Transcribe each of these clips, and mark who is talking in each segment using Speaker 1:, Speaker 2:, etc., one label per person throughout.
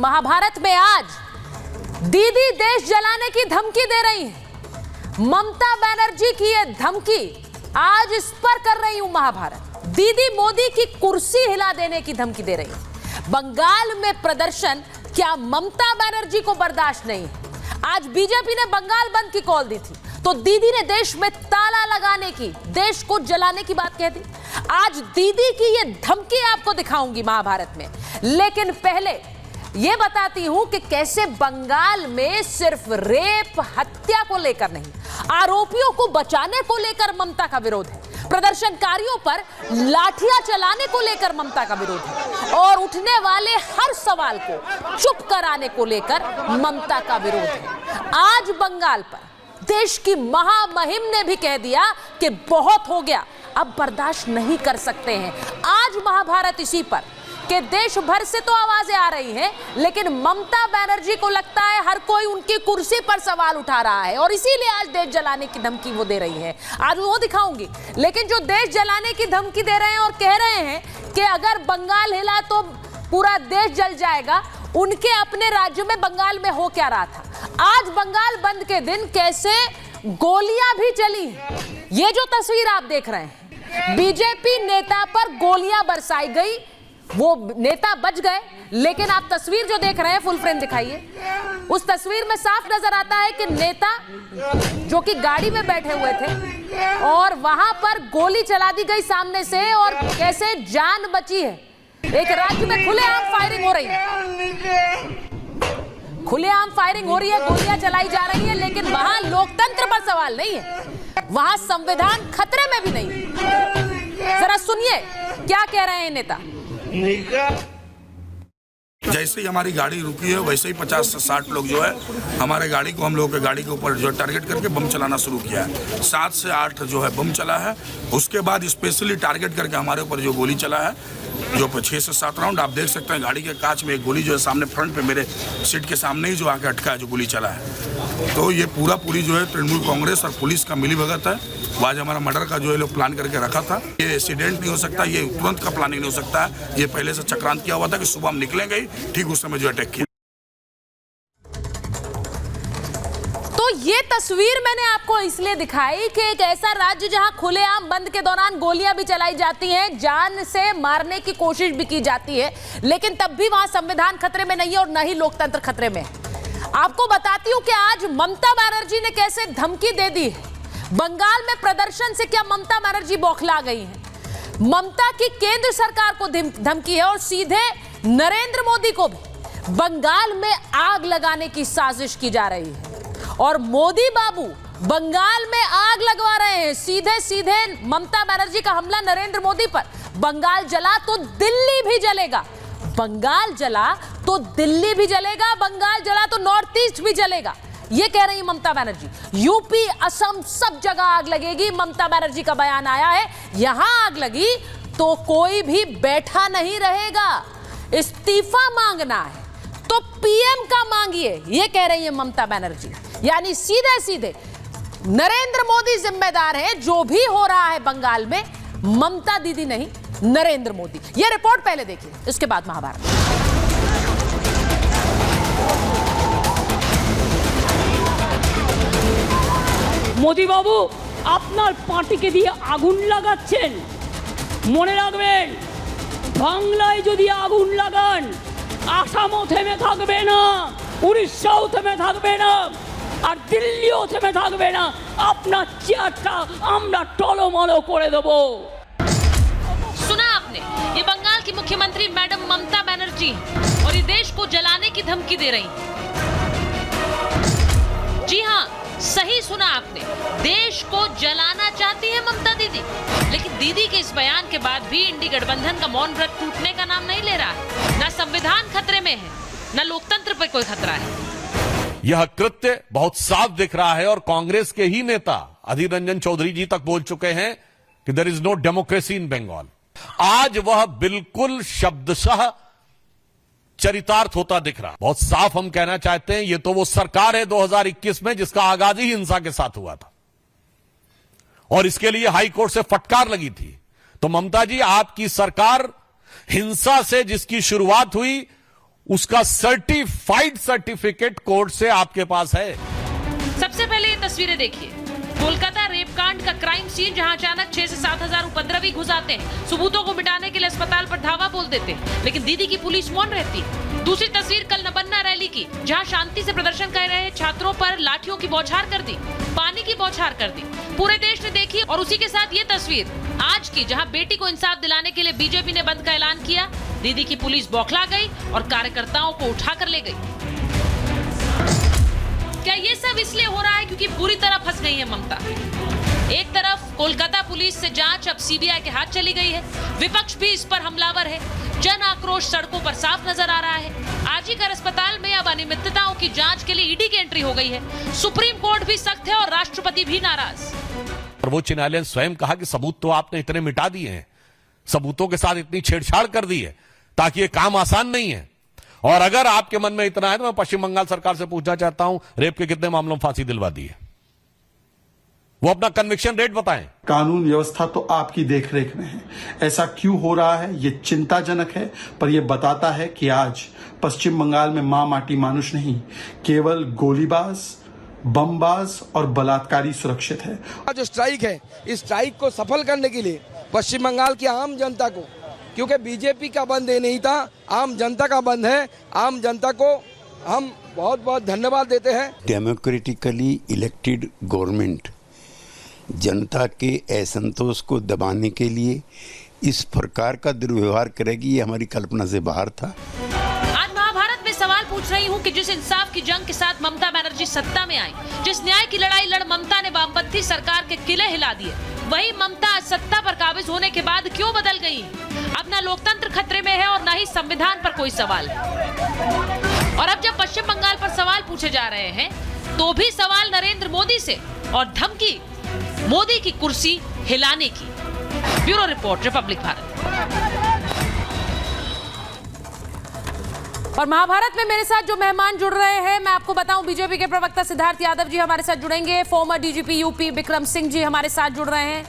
Speaker 1: महाभारत में आज दीदी देश जलाने की धमकी दे रही है। ममता बनर्जी की यह धमकी आज इस पर कर रही हूं महाभारत। दीदी मोदी की कुर्सी हिला देने की धमकी दे रही है। बंगाल में प्रदर्शन क्या ममता बनर्जी को बर्दाश्त नहीं है। आज बीजेपी ने बंगाल बंद की कॉल दी थी तो दीदी ने देश में ताला लगाने की, देश को जलाने की बात कह दी। आज दीदी की यह धमकी आपको दिखाऊंगी महाभारत में, लेकिन पहले यह बताती हूं कि कैसे बंगाल में सिर्फ रेप, हत्या को लेकर नहीं, आरोपियों को बचाने को लेकर ममता का विरोध है। प्रदर्शनकारियों पर लाठियां चलाने को लेकर ममता का विरोध है और उठने वाले हर सवाल को चुप कराने को लेकर ममता का विरोध है। आज बंगाल पर देश की महामहिम ने भी कह दिया कि बहुत हो गया, अब बर्दाश्त नहीं कर सकते हैं। आज महाभारत इसी पर कि देश भर से तो आवाजें आ रही हैं, लेकिन ममता बनर्जी को लगता है हर कोई उनकी कुर्सी पर सवाल उठा रहा है और इसीलिए आज देश जलाने की धमकी वो दे रही है। आज वो दिखाऊंगी। लेकिन जो देश जलाने की धमकी दे रहे हैं और कह रहे हैं कि अगर बंगाल हिला तो पूरा देश जल जाएगा, उनके अपने राज्य में बंगाल में हो क्या रहा था। आज बंगाल बंद के दिन कैसे गोलियां भी चली। ये जो तस्वीर आप देख रहे हैं, बीजेपी नेता पर गोलियां बरसाई गई, वो नेता बच गए, लेकिन आप तस्वीर जो देख रहे हैं, फुल फ्रेम दिखाइए। उस तस्वीर में साफ नजर आता है कि नेता जो कि गाड़ी में बैठे हुए थे और वहां पर गोली चला दी गई सामने से और कैसे जान बची है। एक राज्य में खुलेआम फायरिंग हो रही है, खुलेआम फायरिंग हो रही है, गोलियां चलाई जा रही है, लेकिन वहां लोकतंत्र पर सवाल नहीं है, वहां संविधान खतरे में भी नहीं। जरा सुनिए क्या कह रहे हैं नेता।
Speaker 2: जैसे ही हमारी गाड़ी रुकी है वैसे ही 50 से 60 लोग जो है हमारे गाड़ी को, हम लोगों के गाड़ी के ऊपर जो टारगेट करके बम चलाना शुरू किया है। 7 से 8 जो है बम चला है। उसके बाद स्पेशली टारगेट करके हमारे ऊपर जो गोली चला है, जो 6 से 7 राउंड आप देख सकते हैं। गाड़ी के कांच में एक गोली जो है सामने फ्रंट पे मेरे सीट के सामने ही जो आके अटका है, जो गोली चला है। तो ये पूरी जो है तृणमूल कांग्रेस और पुलिस का मिलीभगत है। आज हमारा मर्डर का जो है लोग प्लान करके रखा था। ये एक्सीडेंट नहीं हो सकता, ये तुरंत का प्लानिंग नहीं हो सकता है। ये पहले से चक्रांत किया हुआ था कि सुबह हम निकलेंगे ही, ठीक उस समय जो अटैक किया।
Speaker 1: तो ये तस्वीर मैंने आपको इसलिए दिखाई कि एक ऐसा राज्य जहां खुलेआम बंद के दौरान गोलियां भी चलाई जाती हैं, जान से मारने की कोशिश भी की जाती है, लेकिन तब भी वहां संविधान खतरे में नहीं है और न ही लोकतंत्र खतरे में है। आपको बताती हूं कि आज ममता बनर्जी ने कैसे धमकी दे दी। बंगाल में प्रदर्शन से क्या ममता बनर्जी बौखला गई हैं। ममता की केंद्र सरकार को धमकी है और सीधे नरेंद्र मोदी को भी बंगाल में आग लगाने की साजिश की जा रही है और मोदी बाबू बंगाल में आग लगवा रहे हैं। सीधे सीधे ममता बनर्जी का हमला नरेंद्र मोदी पर। बंगाल जला तो दिल्ली भी जलेगा, बंगाल जला तो दिल्ली भी जलेगा, बंगाल जला तो नॉर्थ ईस्ट भी जलेगा, ये कह रही ममता बनर्जी। यूपी, असम, सब जगह आग लगेगी। ममता बनर्जी का बयान आया है, यहां आग लगी तो कोई भी बैठा नहीं रहेगा। इस्तीफा मांगना है तो पीएम का मांगिए, ये कह रही है ममता बनर्जी। यानी सीधे सीधे नरेंद्र मोदी जिम्मेदार है जो भी हो रहा है बंगाल में, ममता दीदी नहीं, नरेंद्र मोदी। ये रिपोर्ट पहले देखिए, इसके बाद महाभारत।
Speaker 3: মোদি বাবু আপনার পার্টিকে দিয়ে আগুন লাগাচ্ছেন, মনে রাখবেন বাংলায় যদি আগুন লাগান আসামও থেমে থাকবে না, উড়িষ্যাও থেমে থাকবে না, আর দিল্লিও থেমে থাকবে না। আপনার চেয়ারটা আমরা টলমলো করে দেব।
Speaker 1: सुना आपने, ये बंगाल की मुख्यमंत्री मैडम ममता बनर्जी और ये देश को जलाने की धमकी दे रही। जी हां, सही सुना आपने, देश को जलाना चाहती है ममता दीदी। लेकिन दीदी के इस बयान के बाद भी इंडी गठबंधन का मौन व्रत टूटने का नाम नहीं ले रहा है। ना संविधान खतरे में है, ना लोकतंत्र पर कोई खतरा है।
Speaker 4: यह कृत्य बहुत साफ दिख रहा है और कांग्रेस के ही नेता अधीर रंजन चौधरी जी तक बोल चुके हैं कि there is no democracy in Bengal. आज वह बिल्कुल शब्दशः चरितार्थ होता दिख रहा। बहुत साफ हम कहना चाहते हैं, ये तो वो सरकार है 2021 में जिसका आगाज ही हिंसा के साथ हुआ था और इसके लिए हाई कोर्ट से फटकार लगी थी। तो ममता जी, आपकी सरकार हिंसा से जिसकी शुरुआत हुई उसका सर्टिफाइड सर्टिफिकेट कोर्ट से आपके पास है।
Speaker 1: सबसे पहले ये तस्वीरें देखिए, कोलकाता रेप कांड का क्राइम सीन, जहां अचानक 6 से 7 हजार उपद्रवी घुस आते हैं, सबूतों को मिटाने के लिए अस्पताल पर धावा बोल देते हैं, लेकिन दीदी की पुलिस मौन रहती है। दूसरी तस्वीर कल नबन्ना रैली की, जहां शांति से प्रदर्शन कर रहे छात्रों पर लाठियों की बौछार कर दी, पानी की बौछार कर दी, पूरे देश ने देखी। और उसी के साथ ये तस्वीर आज की, जहां बेटी को इंसाफ दिलाने के लिए बीजेपी ने बंद का ऐलान किया, दीदी की पुलिस बौखला गई और कार्यकर्ताओं को उठाकर ले गई। क्या ये सब इसलिए हो रहा है क्योंकि पूरी तरह फंस गई है ममता? एक तरफ कोलकाता पुलिस से जांच अब सीबीआई के हाथ चली गई है, विपक्ष भी इस पर हमलावर है, जन आक्रोश सड़कों पर साफ नजर आ रहा है। आजी कर अस्पताल में अब अनियमितताओं की जांच के लिए ईडी की एंट्री हो गई है। सुप्रीम कोर्ट भी सख्त है और राष्ट्रपति भी नाराज।
Speaker 4: सर्वोच्च न्यायालय ने स्वयं कहा कि सबूत तो आपने इतने मिटा दिए हैं, सबूतों के साथ इतनी छेड़छाड़ कर दी है, ताकि ये काम आसान नहीं है। और अगर आपके मन में इतना है तो मैं पश्चिम बंगाल सरकार से पूछना चाहता हूं, रेप के कितने मामलों में फांसी दिलवा दी है? वो अपना कन्विक्शन रेट बताएं।
Speaker 5: कानून व्यवस्था तो आपकी देखरेख में है, ऐसा क्यों हो रहा है ये चिंताजनक है, पर यह बताता है कि आज पश्चिम बंगाल में मां माटी मानुष नहीं, केवल गोलीबाज, बमबाज और बलात्कारी सुरक्षित है।
Speaker 6: जो स्ट्राइक है, इस स्ट्राइक को सफल करने के लिए पश्चिम बंगाल की आम जनता को, क्योंकि बीजेपी का बंद ये नहीं था, आम जनता का बंद है, आम जनता को हम बहुत बहुत धन्यवाद देते हैं।
Speaker 7: डेमोक्रेटिकली इलेक्टेड गवर्नमेंट जनता के असंतोष को दबाने के लिए इस प्रकार का दुर्व्यवहार करेगी, ये हमारी कल्पना से बाहर था।
Speaker 1: आज महाभारत में सवाल पूछ रही हूँ कि जिस इंसाफ की जंग के साथ ममता बनर्जी सत्ता में आई, जिस न्याय की लड़ाई लड़ ममता ने वामपंथी सरकार के किले हिला दिए, वही ममता आज सत्ता पर काबिज होने के बाद क्यों बदल गई? अब ना लोकतंत्र खतरे में है और ना ही संविधान पर कोई सवाल है। और अब जब पश्चिम बंगाल पर सवाल पूछे जा रहे हैं, तो भी सवाल नरेंद्र मोदी से और धमकी मोदी की कुर्सी हिलाने की। Bureau report, Republic Bharat. और महाभारत में मेरे साथ जो मेहमान जुड़ रहे हैं, मैं आपको बताऊं, बीजेपी के प्रवक्ता सिद्धार्थ यादव जी हमारे साथ जुड़ेंगे, former DGP UP Vikram Singh ji हमारे साथ जुड़ रहे हैं,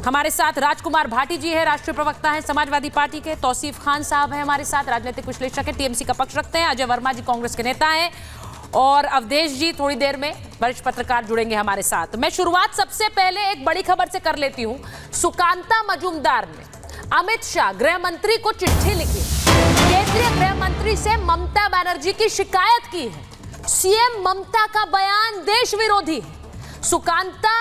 Speaker 1: हमारे साथ राजकुमार भाटी जी है, राष्ट्रीय प्रवक्ता है समाजवादी पार्टी के, तौसीफ खान साहब हैं हमारे साथ, राजनीतिक विश्लेषक है, टीएमसी का पक्ष रखते हैं, अजय वर्मा जी कांग्रेस के नेता हैं, और अवधेश जी थोड़ी देर में वरिष्ठ पत्रकार जुड़ेंगे हमारे साथ। मैं शुरुआत सबसे पहले एक बड़ी खबर से कर लेती हूं। सुकांता मजूमदार ने अमित शाह गृह मंत्री को चिट्ठी लिखी, केंद्रीय गृह मंत्री से ममता बनर्जी की शिकायत की है। सीएम ममता का बयान देश विरोधी है। सुकांता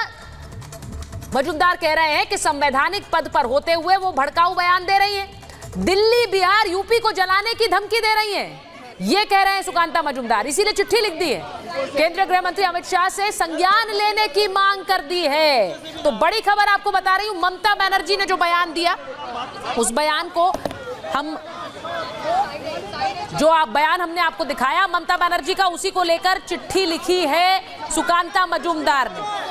Speaker 1: मजूमदार कह रहे हैं कि संवैधानिक पद पर होते हुए वो भड़काऊ बयान दे रही हैं, दिल्ली, बिहार, यूपी को जलाने की धमकी दे रही हैं, ये कह रहे हैं सुकांता मजूमदार। इसीलिए चिट्ठी लिख दी है, केंद्रीय गृह मंत्री अमित शाह से संज्ञान लेने की मांग कर दी है। तो बड़ी खबर आपको बता रही हूं, ममता बनर्जी ने जो बयान दिया, उस बयान को हम बयान हमने आपको दिखाया ममता बनर्जी का, उसी को लेकर चिट्ठी लिखी है सुकांता मजूमदार ने।